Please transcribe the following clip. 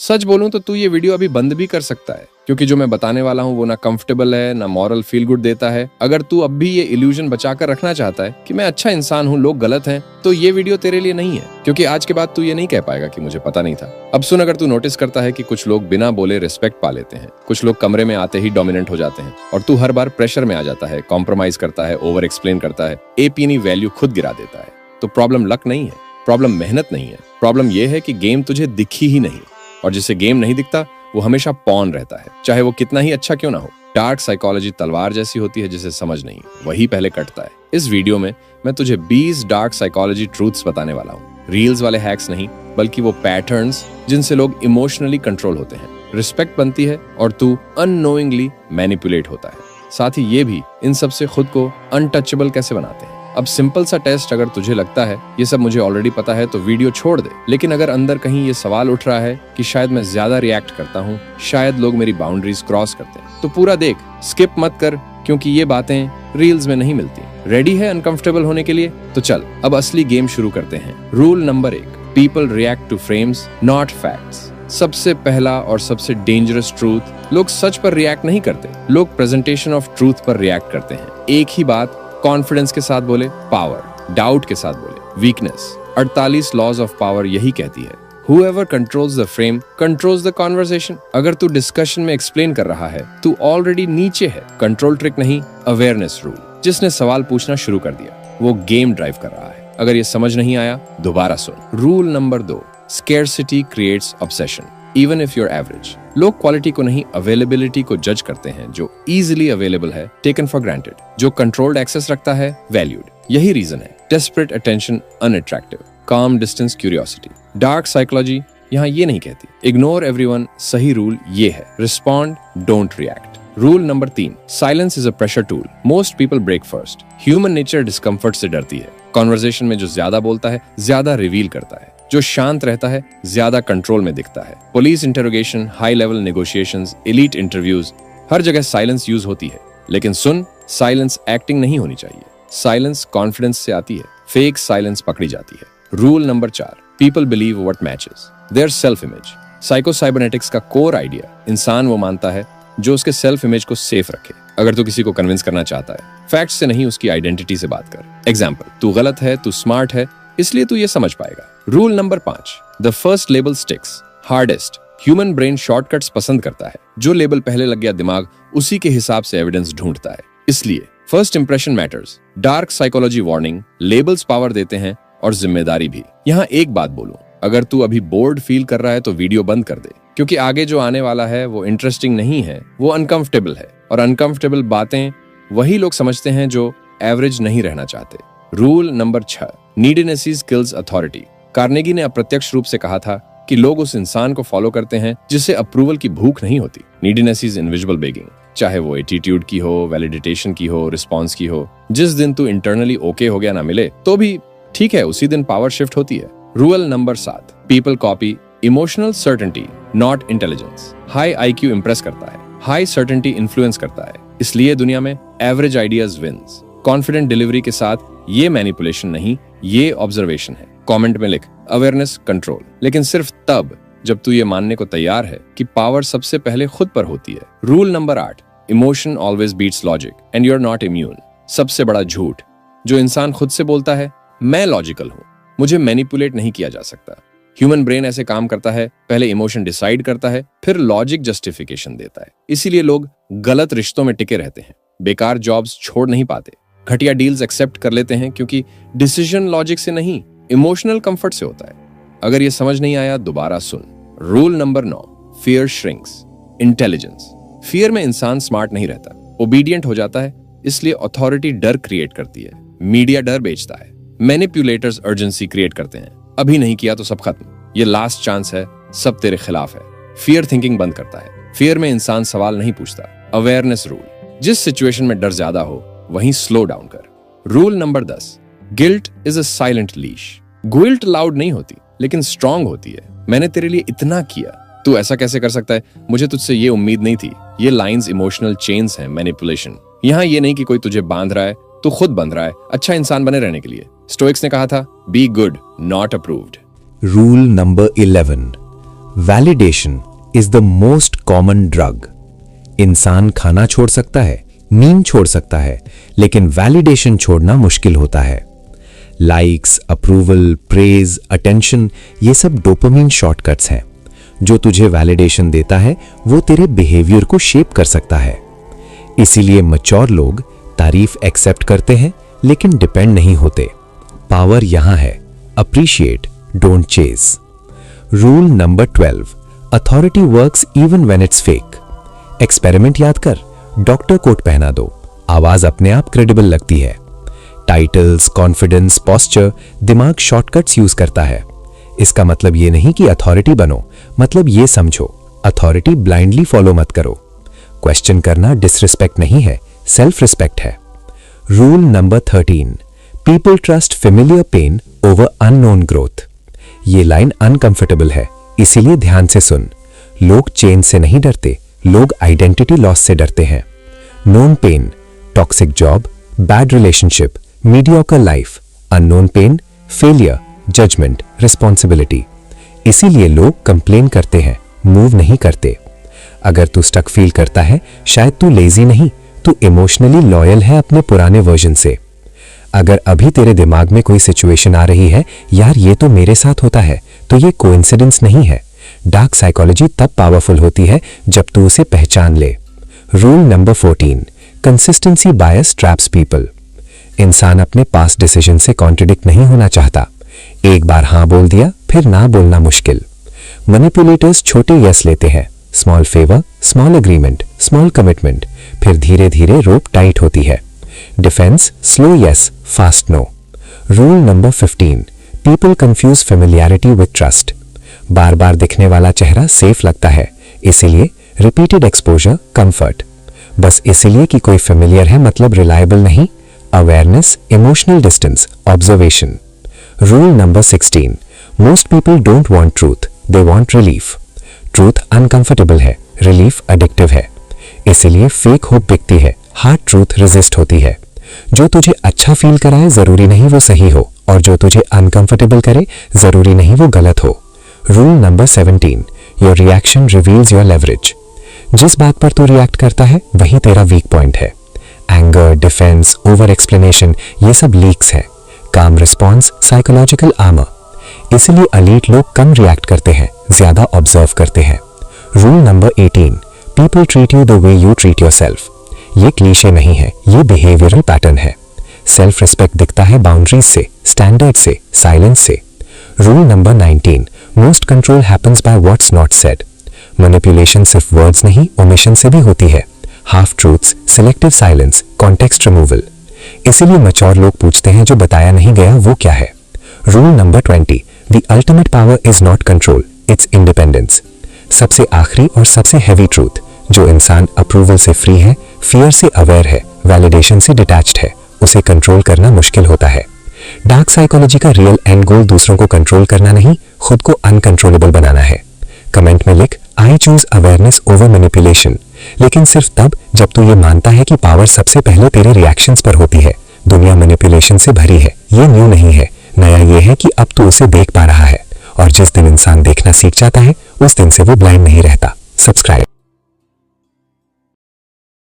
सच बोलूं तो तू ये वीडियो अभी बंद भी कर सकता है, क्योंकि जो मैं बताने वाला हूँ वो ना कंफर्टेबल है, ना मॉरल फील गुड देता है। अगर तू अब भी ये इल्यूजन बचाकर रखना चाहता है कि मैं अच्छा इंसान हूँ, लोग गलत हैं, तो ये वीडियो तेरे लिए नहीं है, क्योंकि आज के बाद तू ये नहीं कह पाएगा कि मुझे पता नहीं था। अब सुन, अगर तू नोटिस करता है कि कुछ लोग बिना बोले रिस्पेक्ट पा लेते हैं, कुछ लोग कमरे में आते ही डोमिनेंट हो जाते हैं, और तू हर बार प्रेशर में आ जाता है, कॉम्प्रोमाइज करता है, ओवर एक्सप्लेन करता है, अपनी वैल्यू खुद गिरा देता है, तो प्रॉब्लम लक नहीं है, प्रॉब्लम मेहनत नहीं है, प्रॉब्लम यह है कि गेम तुझे दिखी ही नहीं, और जिसे गेम नहीं दिखता वो हमेशा पॉन रहता है, चाहे वो कितना ही अच्छा क्यों ना हो। डार्क साइकोलॉजी तलवार जैसी होती है, जिसे समझ नहीं वही पहले कटता है। इस वीडियो में मैं तुझे 20 डार्क साइकोलॉजी ट्रूथ्स बताने वाला हूँ। रील्स वाले हैक्स नहीं, बल्कि वो पैटर्न्स जिनसे लोग इमोशनली कंट्रोल होते हैं, रिस्पेक्ट बनती है, और तू अननोइंगली मैनिपुलेट होता है। साथ ही ये भी इन सब से खुद को अनटचेबल कैसे बनाते हैं। अब सिंपल सा टेस्ट, अगर तुझे लगता है ये सब मुझे ऑलरेडी पता है तो वीडियो छोड़ दे, लेकिन अगर अंदर कहीं ये सवाल उठ रहा है कि शायद मैं ज्यादा रिएक्ट करता हूँ, शायद लोग मेरी बाउंड्रीज क्रॉस करते हैं, तो पूरा देख, स्किप मत कर, क्योंकि ये बातें रील्स में नहीं मिलती। रेडी है अनकंफर्टेबल होने के लिए? तो चल अब असली गेम शुरू करते हैं। Rule number 1, people react to frames not facts. सबसे पहला और सबसे डेंजरस ट्रूथ, लोग सच पर रिएक्ट नहीं करते, लोग प्रेजेंटेशन ऑफ ट्रूथ पर रिएक्ट करते हैं। एक ही बात कॉन्फिडेंस के साथ बोले पावर, डाउट के साथ बोले वीकनेस। 48 लॉज ऑफ पावर यही कहती है, whoever controls the frame controls the conversation। अगर तू डिस्कशन में एक्सप्लेन कर रहा है, तू ऑलरेडी नीचे है। कंट्रोल ट्रिक नहीं, अवेयरनेस रूल। जिसने सवाल पूछना शुरू कर दिया वो गेम ड्राइव कर रहा है। अगर ये समझ नहीं आया, दोबारा सुन। Rule number 2, scarcity creates obsession even if you're average। लोग क्वालिटी को नहीं, अवेलेबिलिटी को जज करते हैं। जो इजीली अवेलेबल है, टेकन फॉर ग्रांटेड। जो कंट्रोल्ड एक्सेस रखता है, वैल्यूड। यही रीजन है desperate attention unattractive, calm distance curiosity. Dark psychology यहाँ ये नहीं कहती इग्नोर एवरीवन, सही रूल ये है respond don't react. Rule number 3, silence is a pressure tool, most people break first. Human nature discomfort से डरती है। कॉन्वर्सेशन में जो ज्यादा बोलता है ज्यादा रिवील करता है, जो शांत रहता है ज्यादा कंट्रोल में दिखता है। Police interrogation, high level negotiations, elite interviews, हर जगह साइलेंस यूज होती है। लेकिन सुन, साइलेंस एक्टिंग नहीं होनी चाहिए। साइलेंस कॉन्फिडेंस से आती है, फेक साइलेंस पकड़ी जाती है। Rule number 4, people believe what matches their self image. Psycho cybernetics का कोर आइडिया, इंसान वो मानता है जो उसके सेल्फ इमेज को सेफ रखे। अगर तू किसी को कन्विंस करना चाहता है, फैक्ट से नहीं उसकी आइडेंटिटी से बात कर। एग्जाम्पल, तू गलत है, तू स्मार्ट है, इसलिए तू ये समझ पाएगा। Rule number 5, the first label sticks hardest. Human brain shortcuts पसंद करता है। जो लेबल पहले लग गया, दिमाग उसी के हिसाब से एविडेंस ढूंढता है। इसलिए first impression matters. Dark psychology warning, labels power देते हैं और जिम्मेदारी भी। यहाँ एक बात बोलूं, अगर तू अभी बोर्ड फील कर रहा है तो वीडियो बंद कर दे, क्योंकि आगे जो आने वाला है वो इंटरेस्टिंग नहीं है, वो अनकंफर्टेबल है। और अनकंफर्टेबल बातें वही लोग समझते हैं जो एवरेज नहीं रहना चाहते। Rule number 6, neediness kills authority. Carnegie ने अप्रत्यक्ष रूप से कहा था कि लोग उस इंसान को फॉलो करते हैं जिसे अप्रूवल की भूख नहीं होती। नीडीनेस इज इनविजिबल बेगिंग, चाहे वो एटीट्यूड की हो, वैलिडेटेशन की हो, रिस्पॉन्स की हो। जिस दिन तू इंटरनली ओके हो गया ना मिले तो भी ठीक है, उसी दिन पावर शिफ्ट होती है। Rule number 7, people copy emotional certainty not intelligence. High IQ Impress करता है, हाई सर्टेनिटी इन्फ्लुएंस करता है, इसलिए दुनिया में average ideas wins. Confident delivery के साथ ये मैनिपुलेशन नहीं, ये ऑब्जर्वेशन है। कमेंट में लिख अवेयरनेस कंट्रोल, लेकिन सिर्फ तब जब तू ये मानने को तैयार है कि पावर सबसे पहले खुद पर होती है। Rule number 8, emotion always beats logic and you are not immune. सबसे बड़ा झूठ, जो इंसान खुद से बोलता है मैं लॉजिकल हूँ, मुझे मैनिपुलेट नहीं किया जा सकता। ह्यूमन ब्रेन ऐसे काम करता है, पहले इमोशन डिसाइड करता है, फिर लॉजिक जस्टिफिकेशन देता है। इसीलिए लोग गलत रिश्तों में टिके रहते हैं, बेकार जॉब्स छोड़ नहीं पाते, घटिया डील्स एक्सेप्ट कर लेते हैं, क्योंकि डिसीजन लॉजिक से नहीं, इमोशनल कंफर्ट से होता है। अगर ये समझ नहीं आया, दोबारा सुन। Rule number 9, fear shrinks intelligence. Fear में इंसान स्मार्ट नहीं रहता, ओबीडियंट हो जाता है, इसलिए अथॉरिटी डर क्रिएट करती है, मीडिया डर बेचता है, मैनिपुलेटर्स अर्जेंसी क्रिएट करते हैं। अभी नहीं किया तो सब खत्म, ये लास्ट चांस है, सब तेरे खिलाफ है। फियर थिंकिंग बंद करता है। फियर में इंसान सवाल नहीं पूछता। अवेयरनेस रूल, जिस सिचुएशन में डर ज्यादा हो वहीं स्लो डाउन कर। Rule number 10, guilt is a silent leash. Guilt loud नहीं होती, लेकिन स्ट्रांग होती है। मैंने तेरे लिए इतना किया, तू ऐसा कैसे कर सकता है, मुझे तुझसे ये उम्मीद नहीं थी। ये लाइंस इमोशनल चेन्स हैं, मैनिपुलेशन। यहाँ ये नहीं कि कोई तुझे बांध रहा है, तू खुद बंध रहा है अच्छा इंसान बने रहने के लिए। स्टोइक्स ने कहा था be good not approved. Rule number 11, validation is the most common drug. इंसान खाना छोड़ सकता है, नींद छोड़ सकता है, लेकिन वैलिडेशन छोड़ना मुश्किल होता है। लाइक्स, अप्रूवल, प्रेज, अटेंशन, ये सब डोपामिन शॉर्टकट्स हैं। जो तुझे वैलिडेशन देता है वो तेरे बिहेवियर को शेप कर सकता है। इसीलिए मैच्योर लोग तारीफ एक्सेप्ट करते हैं लेकिन डिपेंड नहीं होते। पावर यहां है, appreciate, don't chase. Rule number 12, authority works even when it's fake. Experiment याद कर, डॉक्टर कोट पहना दो, आवाज अपने आप क्रेडिबल लगती है। टाइटल्स, कॉन्फिडेंस, पोस्चर, दिमाग शॉर्टकट्स यूज करता है। इसका मतलब ये नहीं कि अथॉरिटी बनो, मतलब ये समझो अथॉरिटी ब्लाइंडली फॉलो मत करो। क्वेश्चन करना डिसरिस्पेक्ट नहीं है, सेल्फ रिस्पेक्ट है। Rule number 13, people trust familiar pain over unknown growth. ये लाइन अनकंफर्टेबल है, इसीलिए ध्यान से सुन। लोग चेंज से नहीं डरते, लोग आइडेंटिटी लॉस से डरते हैं। Known pain, toxic job, bad relationship, mediocre life. Unknown pain, failure, judgement, responsibility. इसीलिए लोग कंप्लेन करते हैं, मूव नहीं करते। अगर तू स्टक फील करता है, शायद तू लेजी नहीं, तू इमोशनली लॉयल है अपने पुराने वर्जन से। अगर अभी तेरे दिमाग में कोई सिचुएशन आ रही है, यार ये तो मेरे साथ होता है, तो ये कोइंसिडेंस नहीं है। डार्क साइकोलॉजी तब पावरफुल होती है जब तू उसे पहचान ले। रूल नंबर 14, कंसिस्टेंसी बायस ट्रैप्स पीपल। इंसान अपने पास्ट डिसीजन से कॉन्ट्रडिक्ट नहीं होना चाहता। एक बार हां बोल दिया, फिर ना बोलना मुश्किल। मैनिपुलेटर्स छोटे यस लेते हैं, small favour, small agreement, small commitment, फिर धीरे धीरे रोप टाइट होती है। Defence, slow yes, fast no. Rule number 15, people confuse familiarity with trust. बार बार दिखने वाला चेहरा सेफ लगता है, इसीलिए रिपीटेड एक्सपोजर, कंफर्ट। बस इसीलिए कि कोई फेमिलियर है मतलब रिलायबल नहीं। Awareness, emotional distance, observation. Rule number 16, most people don't want truth, they want relief. Truth uncomfortable है, रिलीफ एडिक्टिव है, इसीलिए फेक होप बिकती है, हार्ड ट्रूथ रेजिस्ट होती है। जो तुझे अच्छा फील कराए जरूरी नहीं वो सही हो, और जो तुझे अनकंफर्टेबल करे जरूरी नहीं वो गलत हो। Rule number 17, your reaction reveals your leverage. जिस बात पर तू रिएक्ट करता है वही तेरा वीक पॉइंट है। एंगर, डिफेंस, ओवर एक्सप्लेनेशन, ये सब लीक्स है। काम रिस्पॉन्स, साइकोलॉजिकल आर्मर। इसलिए एलीट लोग कम रिएक्ट करते हैं, ज्यादा ऑब्जर्व करते हैं। Rule number 18, people treat you the way you treat yourself. ये क्लीशे नहीं है, ये बिहेवियरल पैटर्न है। सेल्फ रिस्पेक्ट दिखता है बाउंड्रीज से, स्टैंडर्ड से, साइलेंस से। Rule number 19, most control happens by what's not said. Manipulation सिर्फ वर्ड्स नहीं, ओमिशन से भी होती है। Half truths, selective silence, context removal. इसीलिए मैच्योर लोग पूछते हैं जो बताया नहीं गया वो क्या है। Rule number 20, the ultimate power is not control, it's independence. सबसे आखिरी और सबसे हैवी ट्रूथ, जो इंसान अप्रूवल से फ्री है, फियर से अवेयर है, वैलिडेशन से डिटैच्ड है, उसे कंट्रोल करना मुश्किल होता है। डार्क साइकोलॉजी का रियल एंड गोल दूसरों को कंट्रोल करना नहीं, खुद को अनकंट्रोलेबल बनाना है। कमेंट में लिख, I choose awareness over manipulation, लेकिन सिर्फ तब जब तू ये मानता है कि पावर सबसे पहले तेरे रिएक्शंस पर होती है। दुनिया मैनिपुलेशन से भरी है, ये न्यू नहीं है। नया ये है कि अब तू उसे देख पा रहा है, और जिस दिन इंसान देखना सीख जाता है उस दिन से वो ब्लाइंड नहीं रहता। सब्सक्राइब।